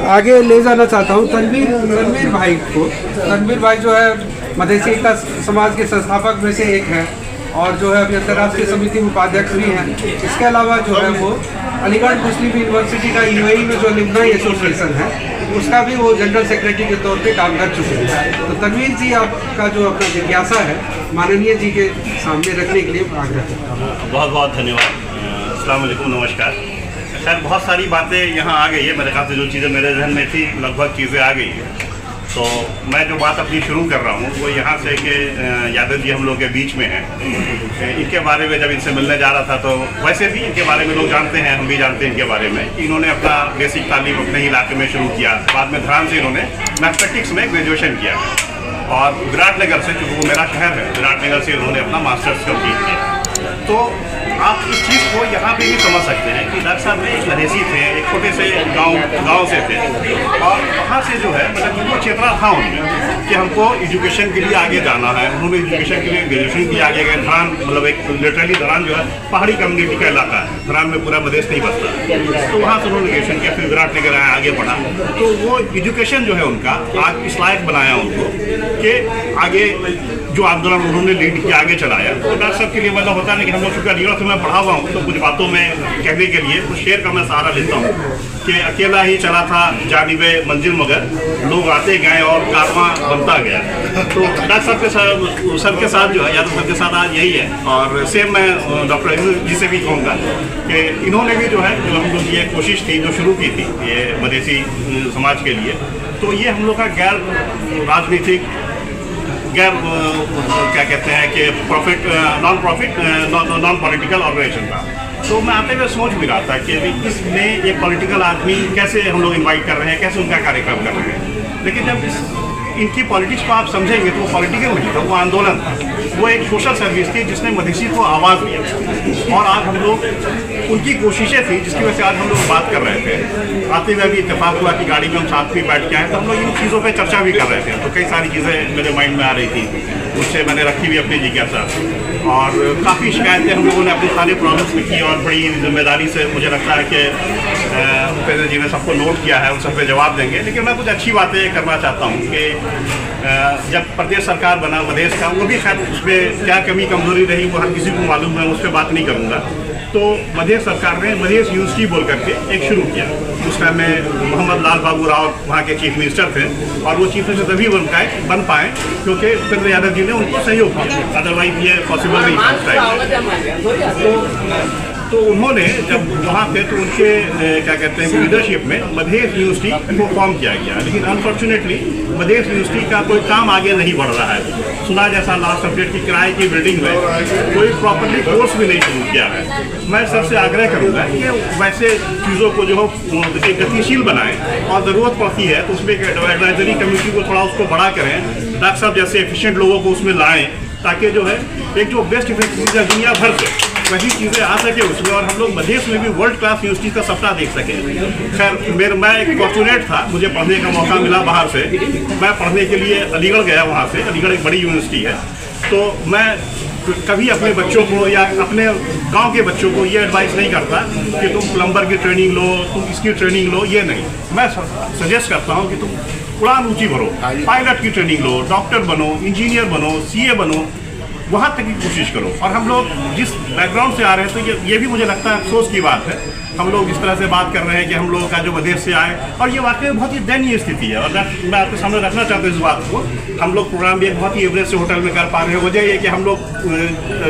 आगे ले जाना चाहता हूँ तनवीर भाई को। तनवीर भाई जो है मधेसी एकता समाज के संस्थापक में से एक है और जो है अभी अंतर्राष्ट्रीय समिति में उपाध्यक्ष भी हैं। इसके अलावा जो है वो अलीगढ़ मुस्लिम यूनिवर्सिटी का यूएई में जो अलुमनाई एसोसिएशन है उसका भी वो जनरल सेक्रेटरी के तौर पे काम कर चुके हैं। तो तनवीर जी, आपका जो अपना जिज्ञासा है माननीय जी के सामने रखने के लिए आग्रह करता हूँ। बहुत बहुत धन्यवाद। अस्सलाम वालेकुम, नमस्कार। खैर बहुत सारी बातें यहाँ आ गई है, मेरे ख्याल से जो चीज़ें मेरे जहन में थी लगभग चीज़ें आ गई हैं। तो मैं जो बात अपनी शुरू कर रहा हूँ वो यहाँ से कि यादव जी हम लोग के बीच में हैं। इनके बारे में जब इनसे मिलने जा रहा था तो वैसे भी इनके बारे में लोग जानते हैं, हम भी जानते हैं इनके बारे में। इन्होंने अपना बेसिक तालीम अपने ही इलाके में शुरू किया, बाद में धरान से इन्होंने मैथमेटिक्स में ग्रेजुएशन किया और विराटनगर से, चूँकि वो मेरा शहर है, विराटनगर से उन्होंने अपना मास्टर्स कंप्लीट किया। तो आप इस चीज़ को यहाँ पे भी समझ सकते हैं कि डॉक्टर साहब एक मधेसी थे, एक छोटे से गांव से थे और वहाँ से जो है मतलब उनको चेतना था उनमें कि हमको एजुकेशन के लिए आगे जाना है। उन्होंने एजुकेशन के लिए ग्रेजुएशन किया, आगे गए। धरान मतलब एक लिटरली धरान जो है पहाड़ी कम्युनिटी का इलाका है, धरान में पूरा मधेश नहीं बसता। तो वहाँ से उन्होंने ग्रेजुएशन किया, फिर विराटनगर आया, आगे बढ़ा। तो वो एजुकेशन जो है उनका आज इस लायक बनाया उनको कि आगे जो आंदोलन उन्होंने लीड किया, आगे चलाया। तो डॉक्टर साहब के लिए मतलब होता नहीं कि हम लोग चूँकि अलीगढ़ से मैं पढ़ा हुआ हूँ तो कुछ बातों में कहने के लिए कुछ शेर का मैं सहारा लेता हूँ कि अकेला ही चला था जानिबे मंजिल मगर लोग आते गए और कारवां बनता गया। तो डॉक्टर साहब के सर के साथ जो है यादव सर के साथ आज यही है। और सेम मैं डॉक्टर जी से भी कहूँगा कि इन्होंने भी जो है जो हम लोग ये कोशिश थी जो शुरू की थी ये मधेसी समाज के लिए, तो ये हम लोग का गैर राजनीतिक गैर क्या कहते हैं कि नॉन पॉलिटिकल ऑर्गेनाइजेशन था। तो मैं आते हुए सोच भी रहा था कि इसमें एक पॉलिटिकल आदमी कैसे हम लोग इनवाइट कर रहे हैं, कैसे उनका कार्यक्रम कर रहे हैं। लेकिन जब इनकी पॉलिटिक्स को आप समझेंगे तो वो पॉलिटिकल नहीं था, वो आंदोलन था, वो एक सोशल सर्विस थी जिसने मधेसी को आवाज़ दिया। और आज हम लोग उनकी कोशिशें थी जिसकी वजह से आज हम लोग बात कर रहे थे। आते हुए भी इत्तेफाक हुआ कि गाड़ी में हम साथ में बैठ के आए तो हम लोग इन चीज़ों पे चर्चा भी कर रहे थे। तो कई सारी चीज़ें मेरे माइंड में आ रही थी, उससे मैंने रखी भी अपनी जिज्ञासा और काफ़ी शिकायतें हम लोगों ने अपनी सारी प्रॉब्लम्स लिखी और बड़ी जिम्मेदारी से मुझे लगता है कि उपेंद्र जी ने सबको नोट किया है, उन सब पे जवाब देंगे। लेकिन मैं कुछ अच्छी बातें करना चाहता हूँ कि जब प्रदेश सरकार बना मधेश का, वो भी खैर उसमें क्या कमी कमजोरी रही वो हर किसी को मालूम है, उस पर बात नहीं करूँगा। तो मधेश सरकार ने मधेश यूनिवर्सिटी बोल करके एक शुरू किया। उस टाइम में मोहम्मद लाल बाबू राव वहाँ के चीफ मिनिस्टर थे और वो चीफ मिनिस्टर तभी बन पाए क्योंकि उपेंद्र यादव जी ने उनको सहयोग किया, अदरवाइज ये पॉसिबल नहीं था उस टाइम। तो उन्होंने जब वहाँ थे तो उनके क्या कहते हैं लीडरशिप में मधेश यूनिवर्सिटी को फॉर्म किया गया। लेकिन अनफॉर्चुनेटली मधेश यूनिवर्सिटी का कोई काम आगे नहीं बढ़ रहा है। सुना जैसा लास्ट अपडेट की किराए की बिल्डिंग में कोई प्रॉपर्ली कोर्स भी नहीं शुरू किया है। मैं सबसे आग्रह करूँगा कि वैसे चीज़ों को जो है गतिशील बनाएं और ज़रूरत पड़ती है तो उसमें एडवाइजरी कमेटी को थोड़ा उसको बड़ा करें, डॉक्टर साहब जैसे एफिशिएंट लोगों को उसमें लाएँ ताकि जो है एक जो बेस्ट इफेक्टिव दुनिया भर से वही चीज़ें आ सके उसमें और हम लोग मधेश में भी वर्ल्ड क्लास यूनिवर्सिटी का सपना देख सकें। खैर मैं एक फॉर्चुनेट था, मुझे पढ़ने का मौका मिला बाहर से। मैं पढ़ने के लिए अलीगढ़ गया, वहाँ से अलीगढ़ एक बड़ी यूनिवर्सिटी है। तो मैं कभी अपने बच्चों को या अपने गांव के बच्चों को ये एडवाइस नहीं करता कि तुम प्लम्बर की ट्रेनिंग लो, तुम इसकी ट्रेनिंग लो, ये नहीं। मैं सजेस्ट करता हूँ कि तुम उड़ान ऊँची भरो, पायलट की ट्रेनिंग लो, डॉक्टर बनो, इंजीनियर बनो, सीए बनो, वहाँ तक की कोशिश करो। और हम लोग जिस बैकग्राउंड से आ रहे हैं तो ये भी मुझे लगता है अफसोस की बात है, हम लोग इस तरह से बात कर रहे हैं कि हम लोगों का जो मधेश से आए और ये वाकई बहुत ही दयनीय स्थिति है। और मैं आपके सामने रखना चाहता हूँ इस बात को। हम लोग प्रोग्राम भी एक बहुत ही एवरेज से होटल में कर पा रहे हैं। वजह ये कि हम लोग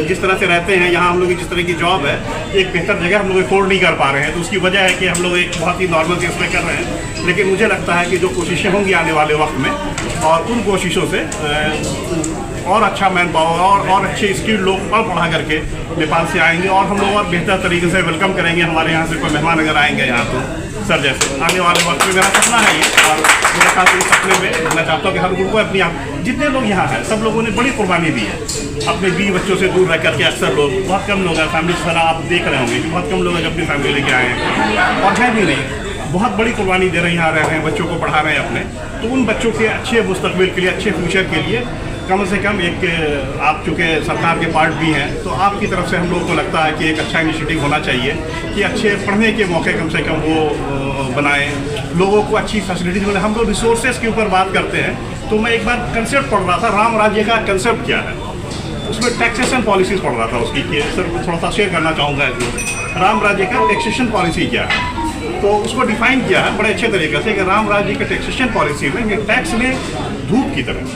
जिस तरह से रहते हैं यहाँ, हम लोग की जिस तरह की जॉब है, एक बेहतर जगह हम लोग अफोर्ड नहीं कर पा रहे हैं। तो उसकी वजह है कि हम लोग एक बहुत ही नॉर्मल केस में कर रहे हैं। लेकिन मुझे लगता है कि जो कोशिशें होंगी आने वाले वक्त में और उन कोशिशों से और अच्छा मैन पावर और अच्छे स्किल्ड लोग पढ़ा करके नेपाल से आएंगे और हम लोग और बेहतर तरीके से वेलकम करेंगे। हमारे यहाँ से कोई मेहमान अगर आएंगे यहाँ तो सर जैसे आने वाले वक्त में मेरा सपना है ये। और मेरे साथ इस सपने में मैं चाहता हूँ कि हर ग्रुप को अपनी जितने लोग यहाँ हैं सब लोगों ने बड़ी कुर्बानी दी है अपने बीवी बच्चों से दूर रह करके। अक्सर लोग, बहुत कम लोग हैं फैमिली से, आप देख रहे होंगे कि बहुत कम लोग हैं जो अपनी फैमिली लेके आए हैं और है भी नहीं, बहुत बड़ी कुर्बानी दे रहे हैं, यहाँ रह रहे हैं, बच्चों को पढ़ा रहे हैं अपने। तो उन बच्चों के अच्छे मुस्तकबिल के लिए, अच्छे फ्यूचर के लिए कम से कम एक आप चूँकि सरकार के पार्ट भी हैं, तो आपकी तरफ से हम लोग को लगता है कि एक अच्छा इनिशिएटिव होना चाहिए कि अच्छे पढ़ने के मौके कम से कम वो बनाएं, लोगों को अच्छी फैसिलिटीज मिले। हम लोग रिसोर्सेज के ऊपर बात करते हैं, तो मैं एक बार कंसेप्ट पढ़ रहा था, राम राज्य का कंसेप्ट क्या है, उसमें टैक्सेशन पॉलिसीज पढ़ रहा था उसकी, कि सर थोड़ा सा शेयर करना चाहूँगा इसको। राम राज्य का टैक्सेशन पॉलिसी क्या है, तो उसको डिफाइन किया है बड़े अच्छे तरीके से कि राम राज्य के टैक्सेशन पॉलिसी में ये टैक्स में धूप की तरह,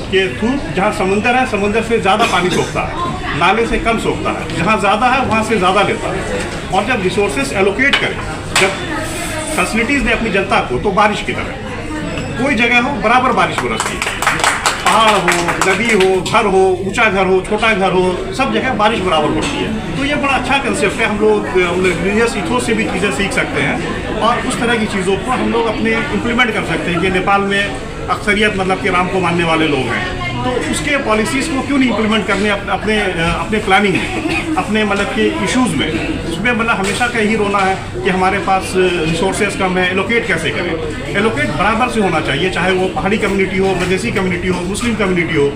कि धूप जहाँ समुंदर है, समुंदर से ज़्यादा पानी सोखता है, नाले से कम सोखता है, जहाँ ज़्यादा है वहाँ से ज़्यादा लेता है। और जब रिसोर्सेज एलोकेट करें, जब फैसिलिटीज़ दें अपनी जनता को, तो बारिश की तरह कोई जगह हो बराबर बारिश बरसती है, पहाड़ हो, नदी हो, घर हो, ऊंचा घर हो, छोटा घर हो, सब जगह बारिश बराबर पड़ती है। तो ये बड़ा अच्छा कंसेप्ट है। हम लोग रिलीजियस इथोस से भी चीज़ें सीख सकते हैं और उस तरह की चीज़ों को हम लोग अपने इम्प्लीमेंट कर सकते हैं। कि नेपाल में अक्सरियत मतलब कि राम को मानने वाले लोग हैं, तो उसके पॉलिसीज़ को क्यों नहीं इम्प्लीमेंट करने अपने प्लानिंग में, अपने मतलब के इश्यूज़ में। उसमें मतलब हमेशा का यही रोना है कि हमारे पास रिसोर्सेज कम है, एलोकेट कैसे करें। एलोकेट बराबर से होना चाहिए, चाहे वो पहाड़ी कम्युनिटी हो, मधेसी कम्युनिटी हो, मुस्लिम कम्युनिटी हो,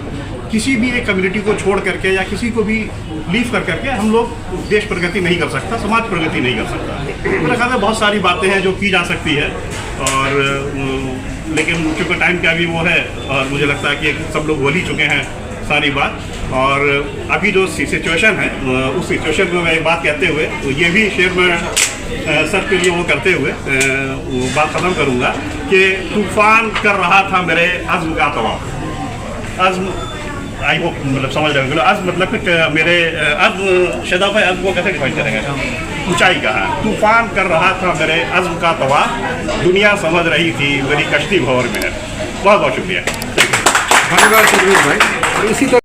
किसी भी एक कम्युनिटी को छोड़ करके या किसी को भी लीव कर करके हम लोग देश प्रगति नहीं कर सकता, समाज प्रगति नहीं कर सकता। मेरे ख्याल में बहुत सारी बातें हैं जो की जा सकती है, और लेकिन चूँकि टाइम का भी वो है, और मुझे लगता है कि सब लोग बोल ही चुके हैं सारी बात। और अभी जो सिचुएशन है, उस सिचुएशन में मैं एक बात कहते हुए, तो ये भी शेयर में सर के लिए वो करते हुए वो बात ख़त्म करूँगा कि तूफान कर रहा था मेरे अज़्म का तवाफ़। अज़्म आई होप मतलब समझ रहे हो, अज़्म मतलब कि मेरे अज़्म शदाब है, अज़्म को कैसे डिफाइन करेंगे, ऊंचाई का है। तूफान कर रहा था मेरे अज़्म का तवाफ़, दुनिया समझ रही थी मेरी कश्ती भंवर में है। बहुत बहुत शुक्रिया, धन्यवाद तनवीर भाई। इसी तरह